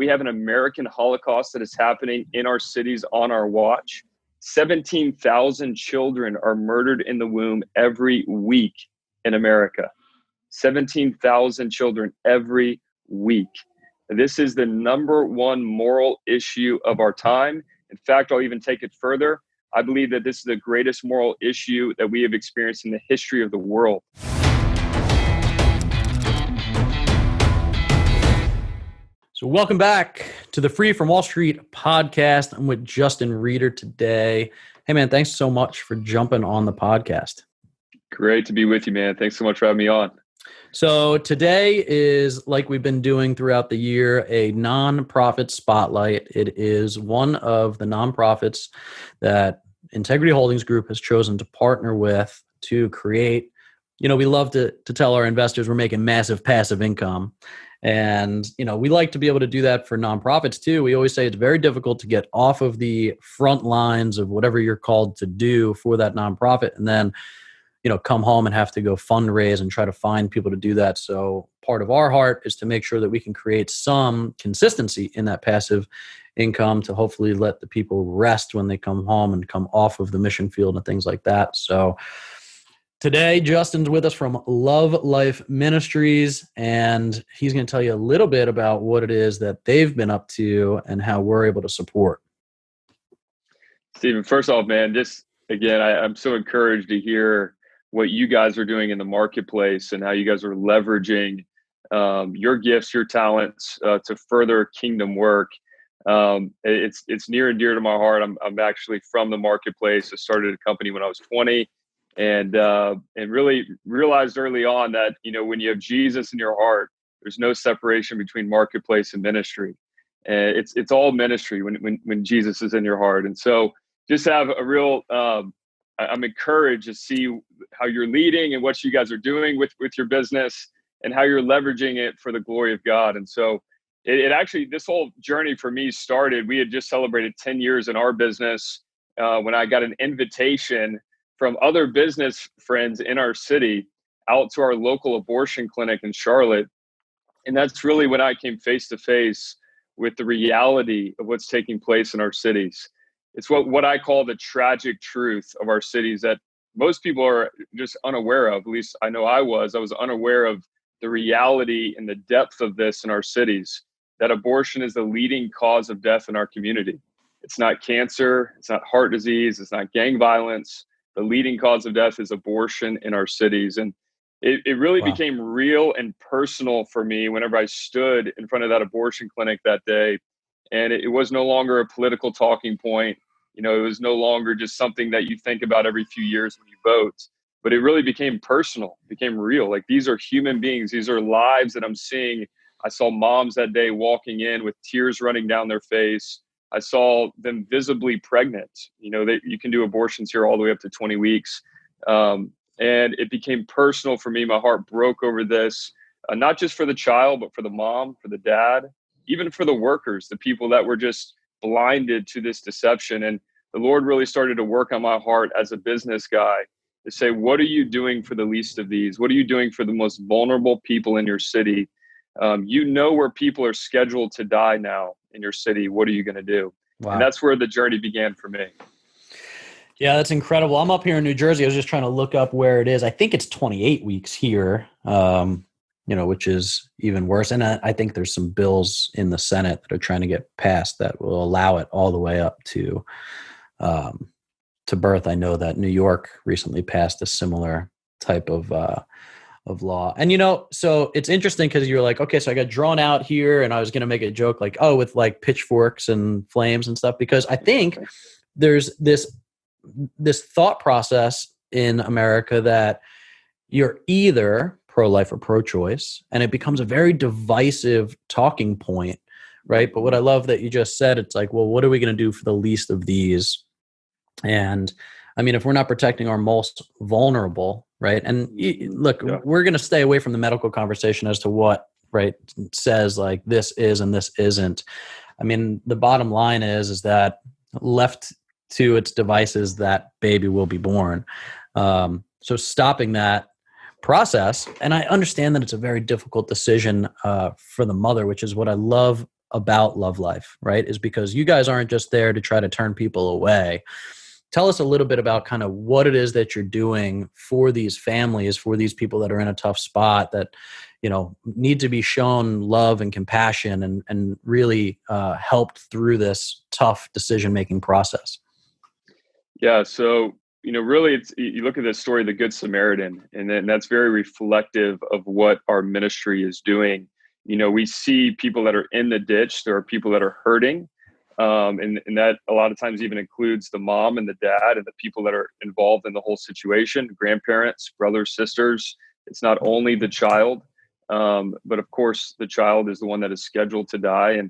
We have an American Holocaust that is happening in our cities on our watch. 17,000 children are murdered in the womb every week in America. 17,000 children every week. This is the number one moral issue of our time. In fact, I'll even take it further. I believe that this is the greatest moral issue that we have experienced in the history of the world. So welcome back to the Free from Wall Street podcast. I'm with Justin Reeder today. Hey man, thanks so much for jumping on the podcast. Great to be with you, man. Thanks so much for having me on. So today is, like we've been doing throughout the year, a nonprofit spotlight. It is one of the nonprofits that Integrity Holdings Group has chosen to partner with to create. We love to tell our investors we're making massive passive income. And, we like to be able to do that for nonprofits too. We always say it's very difficult to get off of the front lines of whatever you're called to do for that nonprofit and then, come home and have to go fundraise and try to find people to do that. So part of our heart is to make sure that we can create some consistency in that passive income to hopefully let the people rest when they come home and come off of the mission field and things like that. So today, Justin's with us from Love Life Ministries, and he's going to tell you a little bit about what it is that they've been up to and how we're able to support. Stephen, first off, man, I'm so encouraged to hear what you guys are doing in the marketplace and how you guys are leveraging your gifts, your talents to further kingdom work. It's near and dear to my heart. I'm actually from the marketplace. I started a company when I was 20. And really realized early on that, when you have Jesus in your heart, there's no separation between marketplace and ministry. And it's all ministry when Jesus is in your heart. And so just have a real, I'm encouraged to see how you're leading and what you guys are doing with your business and how you're leveraging it for the glory of God. And so it actually, this whole journey for me started, we had just celebrated 10 years in our business when I got an invitation from other business friends in our city out to our local abortion clinic in Charlotte. And that's really when I came face to face with the reality of what's taking place in our cities. It's what I call the tragic truth of our cities that most people are just unaware of. At least I know I was unaware of the reality and the depth of this in our cities, that abortion is the leading cause of death in our community. It's not cancer, it's not heart disease, it's not gang violence. The leading cause of death is abortion in our cities. And it really became real and personal for me whenever I stood in front of that abortion clinic that day. And it was no longer a political talking point. It was no longer just something that you think about every few years when you vote. But it really became personal, became real. Like, these are human beings. These are lives that I'm seeing. I saw moms that day walking in with tears running down their face. I saw them visibly pregnant. You can do abortions here all the way up to 20 weeks. And it became personal for me. My heart broke over this, not just for the child, but for the mom, for the dad, even for the workers, the people that were just blinded to this deception. And the Lord really started to work on my heart as a business guy to say, what are you doing for the least of these? What are you doing for the most vulnerable people in your city? Where people are scheduled to die now in your city. What are you going to do? Wow. And that's where the journey began for me. Yeah, that's incredible. I'm up here in New Jersey. I was just trying to look up where it is. I think it's 28 weeks here, which is even worse. And I think there's some bills in the Senate that are trying to get passed that will allow it all the way up to birth. I know that New York recently passed a similar type of law. And, so it's interesting because you're like, okay, so I got drawn out here and I was going to make a joke like, oh, with like pitchforks and flames and stuff, because I think there's this thought process in America that you're either pro-life or pro-choice, and it becomes a very divisive talking point, right? But what I love that you just said, it's like, well, what are we going to do for the least of these? And I mean, if we're not protecting our most vulnerable, right? And look, we're going to stay away from the medical conversation as to what, right, says like this is and this isn't. I mean, the bottom line is that left to its devices, that baby will be born. So stopping that process, and I understand that it's a very difficult decision for the mother, which is what I love about Love Life, right, is because you guys aren't just there to try to turn people away. Tell us a little bit about kind of what it is that you're doing for these families, for these people that are in a tough spot that, need to be shown love and compassion and really helped through this tough decision-making process. Yeah. So, really, you look at this story, the Good Samaritan, and then that's very reflective of what our ministry is doing. We see people that are in the ditch. There are people that are hurting. And that a lot of times even includes the mom and the dad and the people that are involved in the whole situation, grandparents, brothers, sisters. It's not only the child, but of course the child is the one that is scheduled to die.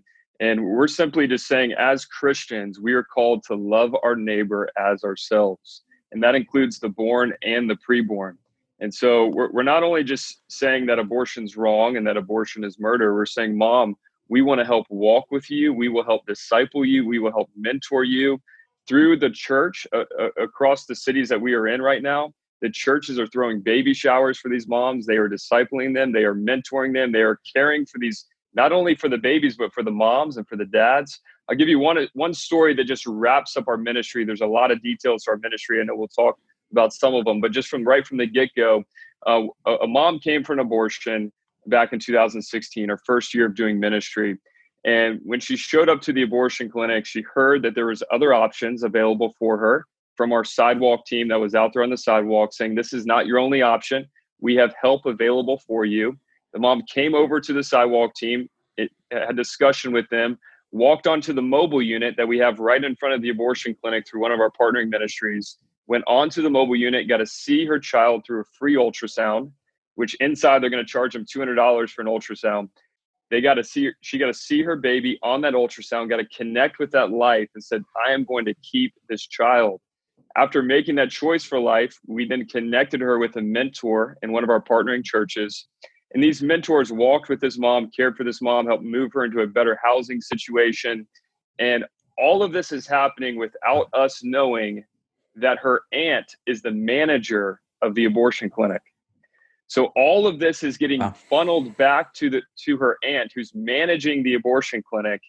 And we're simply just saying, as Christians, we are called to love our neighbor as ourselves. And that includes the born and the preborn. And so we're not only just saying that abortion's wrong and that abortion is murder. We're saying, Mom, we want to help walk with you. We will help disciple you. We will help mentor you through the church across the cities that we are in right now. The churches are throwing baby showers for these moms. They are discipling them. They are mentoring them. They are caring for these, not only for the babies, but for the moms and for the dads. I'll give you one story that just wraps up our ministry. There's a lot of details to our ministry, and we'll talk about some of them. But just from the get-go, a mom came for an abortion back in 2016, her first year of doing ministry. And when she showed up to the abortion clinic, she heard that there was other options available for her from our sidewalk team that was out there on the sidewalk saying, this is not your only option. We have help available for you. The mom came over to the sidewalk team, had discussion with them, walked onto the mobile unit that we have right in front of the abortion clinic through one of our partnering ministries, went onto the mobile unit, got to see her child through a free ultrasound, which inside they're going to charge them $200 for an ultrasound. She got to see her baby on that ultrasound, got to connect with that life and said, I am going to keep this child. After making that choice for life, we then connected her with a mentor in one of our partnering churches. And these mentors walked with this mom, cared for this mom, helped move her into a better housing situation. And all of this is happening without us knowing that her aunt is the manager of the abortion clinic. So all of this is getting funneled back to her aunt who's managing the abortion clinic.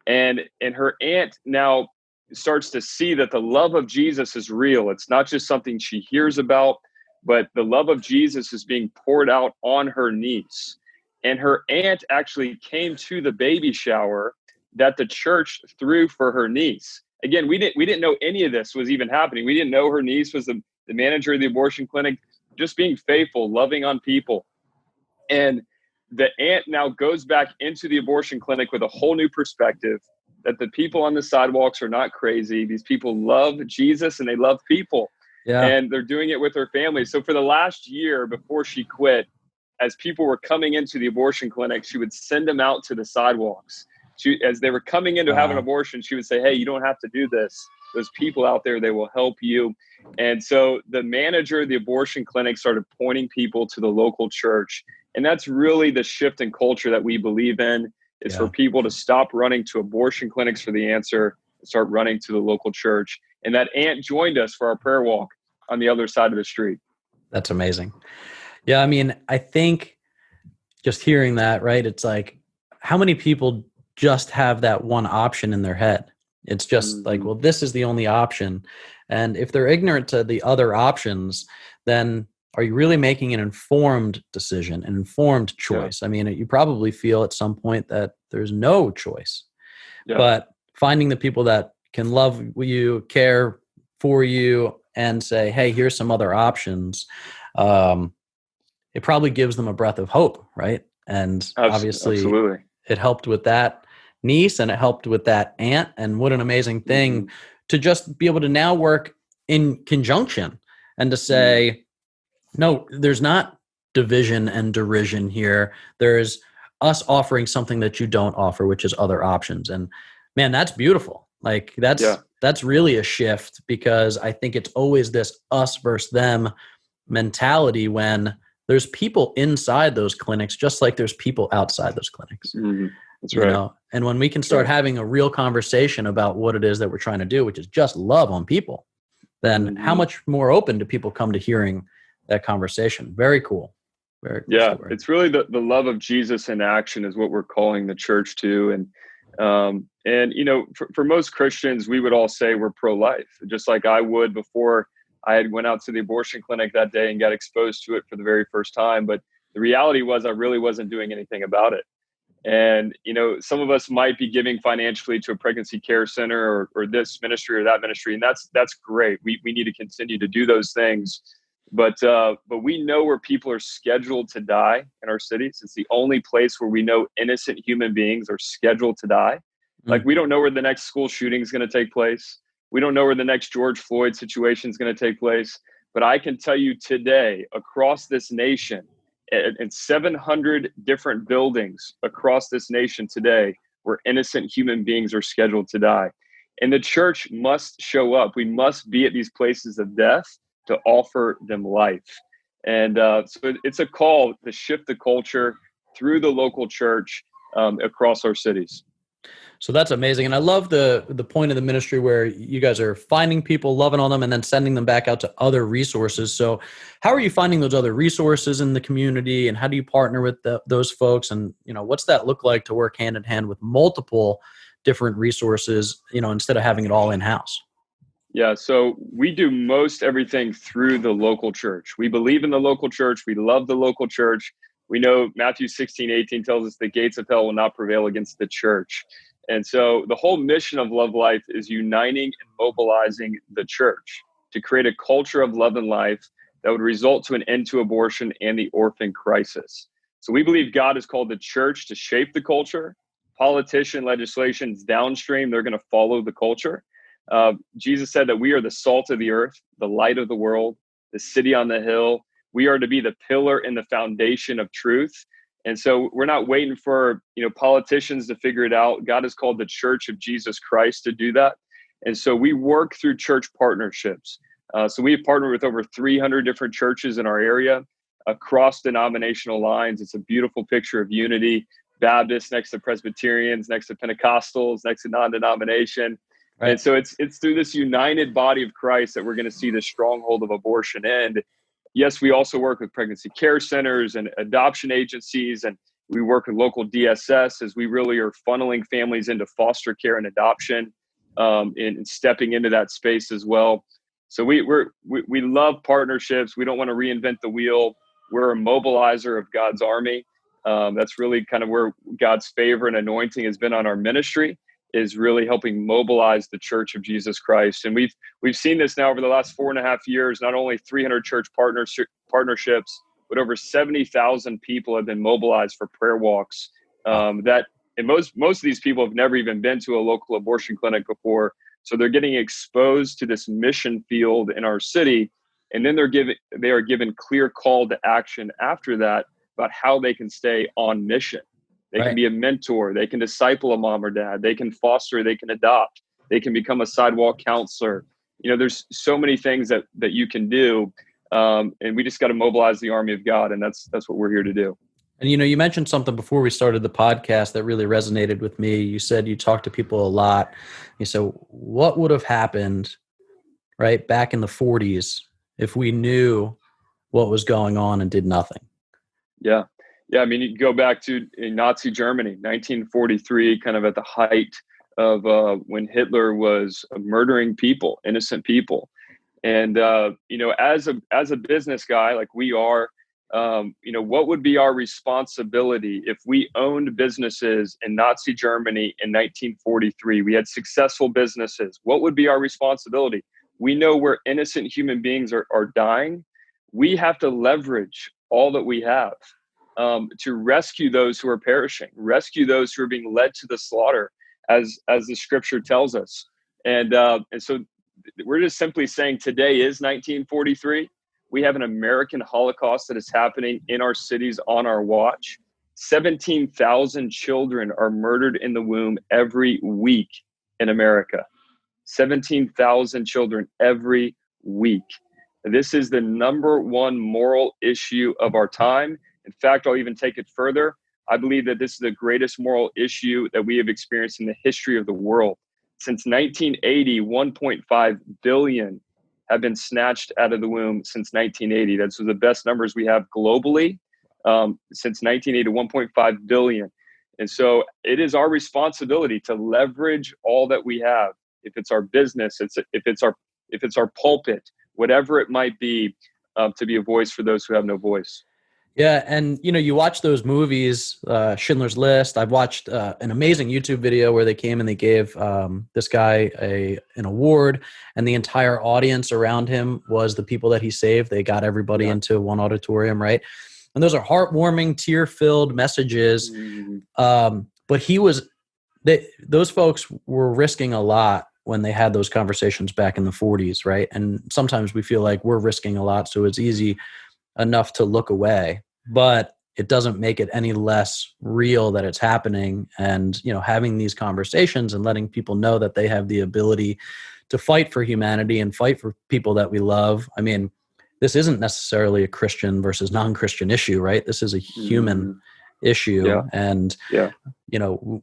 And her aunt now starts to see that the love of Jesus is real. It's not just something she hears about, but the love of Jesus is being poured out on her niece. And her aunt actually came to the baby shower that the church threw for her niece. Again, we didn't know any of this was even happening. We didn't know her niece was the manager of the abortion clinic, just being faithful, loving on people. And the aunt now goes back into the abortion clinic with a whole new perspective that the people on the sidewalks are not crazy. These people love Jesus and they love people. Yeah. And they're doing it with her family. So for the last year before she quit, as people were coming into the abortion clinic, she would send them out to the sidewalks. As they were coming in to have an abortion, she would say, hey, you don't have to do this. There's people out there, they will help you. And so the manager of the abortion clinic started pointing people to the local church. And that's really the shift in culture that we believe in, is for people to stop running to abortion clinics for the answer and start running to the local church. And that aunt joined us for our prayer walk on the other side of the street. That's amazing. Yeah, I mean, I think just hearing that, right, it's like, how many people just have that one option in their head? It's just like, well, this is the only option. And if they're ignorant to the other options, then are you really making an informed decision, an informed choice? I mean, you probably feel at some point that there's no choice. But finding the people that can love you, care for you, and say, hey, here's some other options, it probably gives them a breath of hope, right? And obviously, absolutely, it helped with that niece and it helped with that aunt. And what an amazing thing to just be able to now work in conjunction and to say, no, there's not division and derision here. There's us offering something that you don't offer, which is other options. And man, that's beautiful. Like that's really a shift, because I think it's always this us versus them mentality when there's people inside those clinics, just like there's people outside those clinics. That's right. Know? And when we can start having a real conversation about what it is that we're trying to do, which is just love on people, then how much more open do people come to hearing that conversation? Very cool. Very cool story. It's really the love of Jesus in action is what we're calling the church to. And And, for most Christians, we would all say we're pro-life, just like I would before I had went out to the abortion clinic that day and got exposed to it for the very first time. But the reality was I really wasn't doing anything about it. And, some of us might be giving financially to a pregnancy care center or this ministry or that ministry. And that's great. We need to continue to do those things. But we know where people are scheduled to die in our cities. It's the only place where we know innocent human beings are scheduled to die. Like, we don't know where the next school shooting is going to take place. We don't know where the next George Floyd situation is going to take place. But I can tell you today, across this nation, in 700 different buildings across this nation today, where innocent human beings are scheduled to die. And the church must show up. We must be at these places of death to offer them life. And so it's a call to shift the culture through the local church across our cities. So that's amazing. And I love the point of the ministry where you guys are finding people, loving on them, and then sending them back out to other resources. So how are you finding those other resources in the community, and how do you partner with those folks? And, what's that look like to work hand in hand with multiple different resources, instead of having it all in-house? Yeah, so we do most everything through the local church. We believe in the local church. We love the local church. We know Matthew 16:18 tells us the gates of hell will not prevail against the church. And so the whole mission of Love Life is uniting and mobilizing the church to create a culture of love and life that would result to an end to abortion and the orphan crisis. So we believe God has called the church to shape the culture. Politician legislation's downstream, they're going to follow the culture. Jesus said that we are the salt of the earth, the light of the world, the city on the hill. We are to be the pillar and the foundation of truth. And so we're not waiting for, politicians to figure it out. God has called the Church of Jesus Christ to do that. And so we work through church partnerships. So we've partnered with over 300 different churches in our area across denominational lines. It's a beautiful picture of unity. Baptists next to Presbyterians, next to Pentecostals, next to non-denomination. Right. And so it's through this united body of Christ that we're going to see the stronghold of abortion end. Yes, we also work with pregnancy care centers and adoption agencies, and we work with local DSS as we really are funneling families into foster care and adoption, and stepping into that space as well. So we love partnerships. We don't want to reinvent the wheel. We're a mobilizer of God's army. That's really kind of where God's favor and anointing has been on our ministry, is really helping mobilize the Church of Jesus Christ. And we've seen this now over the last 4.5 years. Not only 300 church partnerships, but over 70,000 people have been mobilized for prayer walks. And most of these people have never even been to a local abortion clinic before. So they're getting exposed to this mission field in our city. And then they are given clear call to action after that about how they can stay on mission. They can be a mentor. They can disciple a mom or dad. They can foster. They can adopt. They can become a sidewalk counselor. There's so many things that you can do. And we just got to mobilize the army of God. And that's what we're here to do. And, you mentioned something before we started the podcast that really resonated with me. You said you talk to people a lot. You said, what would have happened, right, back in the 40s if we knew what was going on and did nothing? Yeah. Yeah, I mean, you go back to Nazi Germany, 1943, kind of at the height of when Hitler was murdering people, innocent people. And, as a business guy like we are, what would be our responsibility if we owned businesses in Nazi Germany in 1943? We had successful businesses. What would be our responsibility? We know where innocent human beings are dying. We have to leverage all that we have to rescue those who are perishing, rescue those who are being led to the slaughter, as the scripture tells us. And so we're just simply saying today is 1943. We have an American Holocaust that is happening in our cities on our watch. 17,000 children are murdered in the womb every week in America. 17,000 children every week. This is the number one moral issue of our time. In fact, I'll even take it further. I believe that this is the greatest moral issue that we have experienced in the history of the world. Since 1980, 1.5 billion have been snatched out of the womb since 1980. That's the best numbers we have globally. Since 1980, 1.5 billion. And so it is our responsibility to leverage all that we have. If it's our business, if it's our pulpit, whatever it might be, to be a voice for those who have no voice. Yeah, and you watch those movies, Schindler's List. I've watched an amazing YouTube video where they came and they gave this guy an award, and the entire audience around him was the people that he saved. They got everybody into one auditorium, right? And those are heartwarming, tear-filled messages. Mm-hmm. But those folks were risking a lot when they had those conversations back in the 40s, right? And sometimes we feel like we're risking a lot, so it's easy enough to look away, but it doesn't make it any less real that it's happening. And having these conversations and letting people know that they have the ability to fight for humanity and fight for people that we love. I mean, this isn't necessarily a Christian versus non-Christian issue, right? This is a human issue. Yeah. And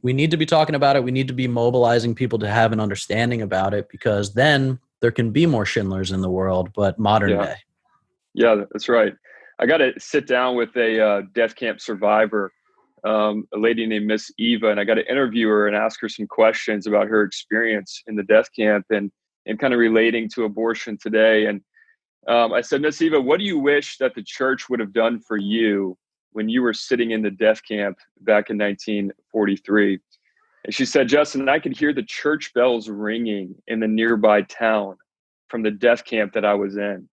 we need to be talking about it. We need to be mobilizing people to have an understanding about it, because then there can be more Schindlers in the world, but modern day. Yeah, that's right. I got to sit down with a death camp survivor, a lady named Miss Eva, and I got to interview her and ask her some questions about her experience in the death camp and kind of relating to abortion today. And I said, Miss Eva, what do you wish that the church would have done for you when you were sitting in the death camp back in 1943? And she said, Justin, I could hear the church bells ringing in the nearby town from the death camp that I was in.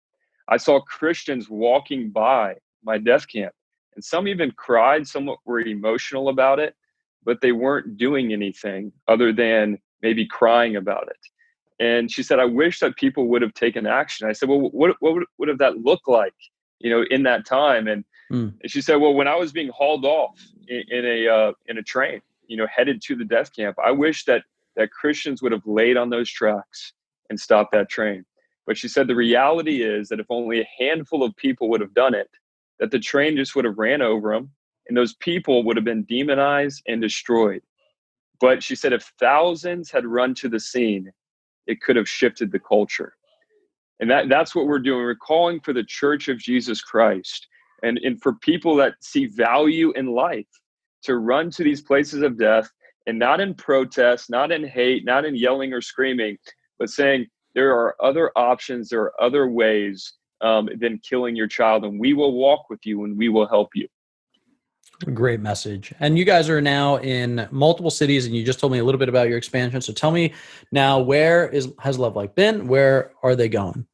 I saw Christians walking by my death camp, and some even cried, some were emotional about it, but they weren't doing anything other than maybe crying about it. And she said, I wish that people would have taken action. I said, well, what would have that looked like, in that time? And she said, well, when I was being hauled off in a train, headed to the death camp, I wish that Christians would have laid on those tracks and stopped that train. But she said the reality is that if only a handful of people would have done it, that the train just would have ran over them, and those people would have been demonized and destroyed. But she said if thousands had run to the scene, it could have shifted the culture. And that's what we're doing. We're calling for the Church of Jesus Christ and for people that see value in life to run to these places of death, and not in protest, not in hate, not in yelling or screaming, but saying, there are other options, there are other ways than killing your child, and we will walk with you and we will help you. Great message. And you guys are now in multiple cities, and you just told me a little bit about your expansion. So tell me now, where has Love Life been? Where are they going?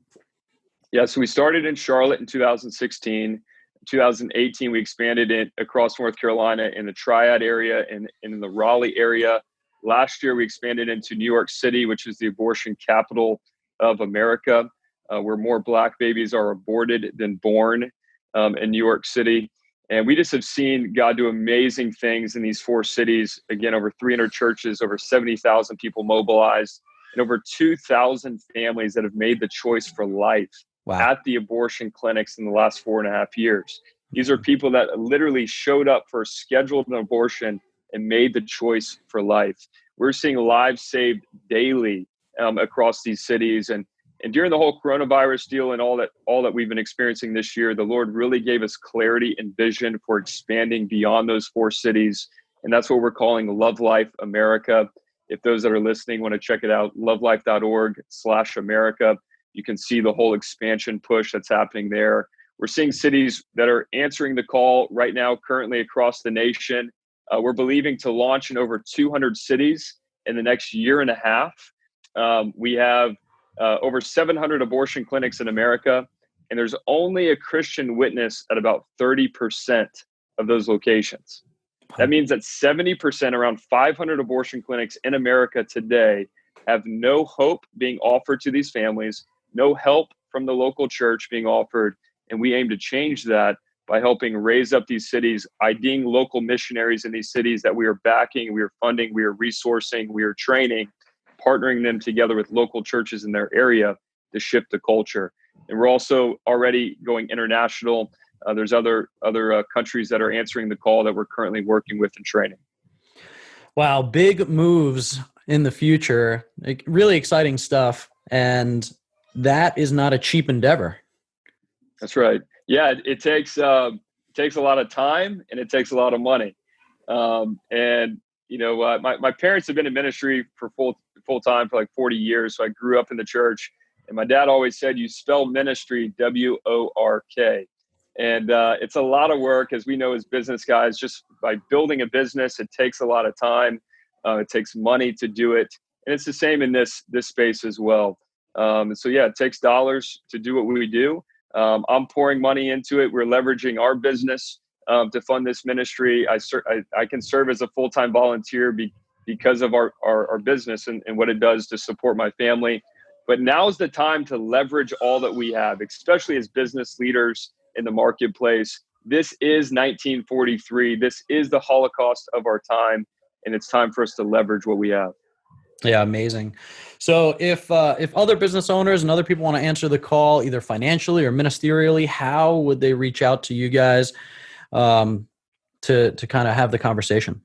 Yeah, so we started in Charlotte in 2016. In 2018, we expanded it across North Carolina in the Triad area and in the Raleigh area. Last year, we expanded into New York City, which is the abortion capital of America, where more Black babies are aborted than born in New York City. And we just have seen God do amazing things in these 4 cities. Again, over 300 churches, over 70,000 people mobilized, and over 2,000 families that have made the choice for life at the abortion clinics in the last 4.5 years. These are people that literally showed up for a scheduled abortion and made the choice for life. We're seeing lives saved daily across these cities. And during the whole coronavirus deal and all that we've been experiencing this year, the Lord really gave us clarity and vision for expanding beyond those 4 cities. And that's what we're calling Love Life America. If those that are listening want to check it out, lovelife.org/America. You can see the whole expansion push that's happening there. We're seeing cities that are answering the call right now, currently across the nation. We're believing to launch in over 200 cities in the next year and a half. We have over 700 abortion clinics in America, and there's only a Christian witness at about 30% of those locations. That means that 70%, around 500 abortion clinics in America today, have no hope being offered to these families, no help from the local church being offered, and we aim to change that by helping raise up these cities, IDing local missionaries in these cities that we are backing, we are funding, we are resourcing, we are training, partnering them together with local churches in their area to shift the culture. And we're also already going international. There's other countries that are answering the call that we're currently working with and training. Wow, big moves in the future. Really exciting stuff. And that is not a cheap endeavor. That's right. Yeah, it takes a lot of time and it takes a lot of money. And my parents have been in ministry for full time for like 40 years. So I grew up in the church, and my dad always said, you spell ministry WORK. And it's a lot of work, as we know as business guys. Just by building a business, it takes a lot of time. It takes money to do it, and it's the same in this space as well. So yeah, it takes dollars to do what we do. I'm pouring money into it. We're leveraging our business to fund this ministry. I can serve as a full-time volunteer because of our business and what it does to support my family. But now's the time to leverage all that we have, especially as business leaders in the marketplace. This is 1943. This is the Holocaust of our time, and it's time for us to leverage what we have. Yeah, amazing. So if other business owners and other people want to answer the call, either financially or ministerially, how would they reach out to you guys to kind of have the conversation?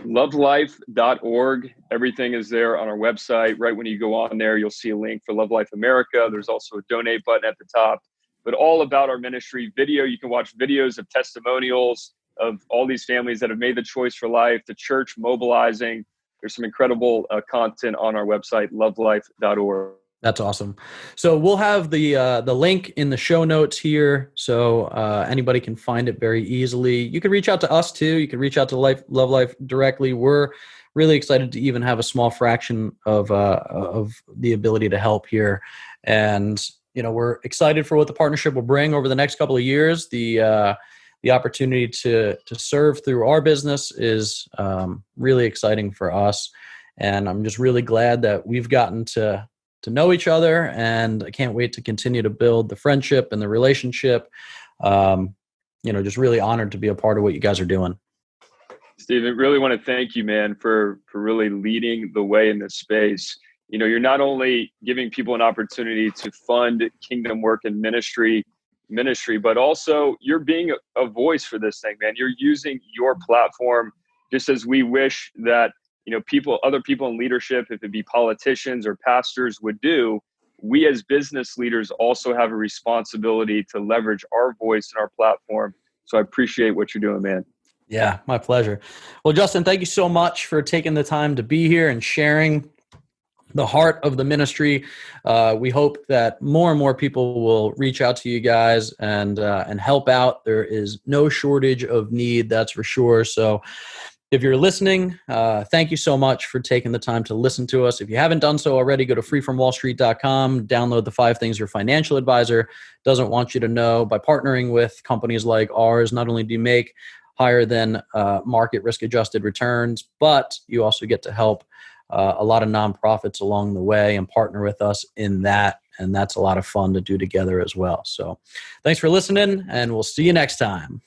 Lovelife.org. Everything is there on our website. Right when you go on there, you'll see a link for Love Life America. There's also a donate button at the top, but all about our ministry video. You can watch videos of testimonials of all these families that have made the choice for life, the church mobilizing. There's some incredible content on our website, lovelife.org. That's awesome. So we'll have the link in the show notes here, so anybody can find it very easily. You can reach out to us too. You can reach out to Love Life directly. We're really excited to even have a small fraction of the ability to help here, and we're excited for what the partnership will bring over the next couple of years. The opportunity to serve through our business is really exciting for us, and I'm just really glad that we've gotten to know each other, and I can't wait to continue to build the friendship and the relationship. Just really honored to be a part of what you guys are doing. Stephen, really want to thank you, man, for really leading the way in this space. You're not only giving people an opportunity to fund kingdom work and ministry, but also you're being a voice for this thing, man. You're using your platform, just as we wish that other people in leadership, if it be politicians or pastors, would do. We as business leaders also have a responsibility to leverage our voice and our platform. So I appreciate what you're doing, man. Yeah, my pleasure. Well, Justin, thank you so much for taking the time to be here and sharing the heart of the ministry. We hope that more and more people will reach out to you guys and help out. There is no shortage of need, that's for sure. So if you're listening, thank you so much for taking the time to listen to us. If you haven't done so already, go to freefromwallstreet.com, download the 5 things your financial advisor doesn't want you to know. By partnering with companies like ours, not only do you make higher than market risk-adjusted returns, but you also get to help a lot of nonprofits along the way and partner with us in that. And that's a lot of fun to do together as well. So thanks for listening, and we'll see you next time.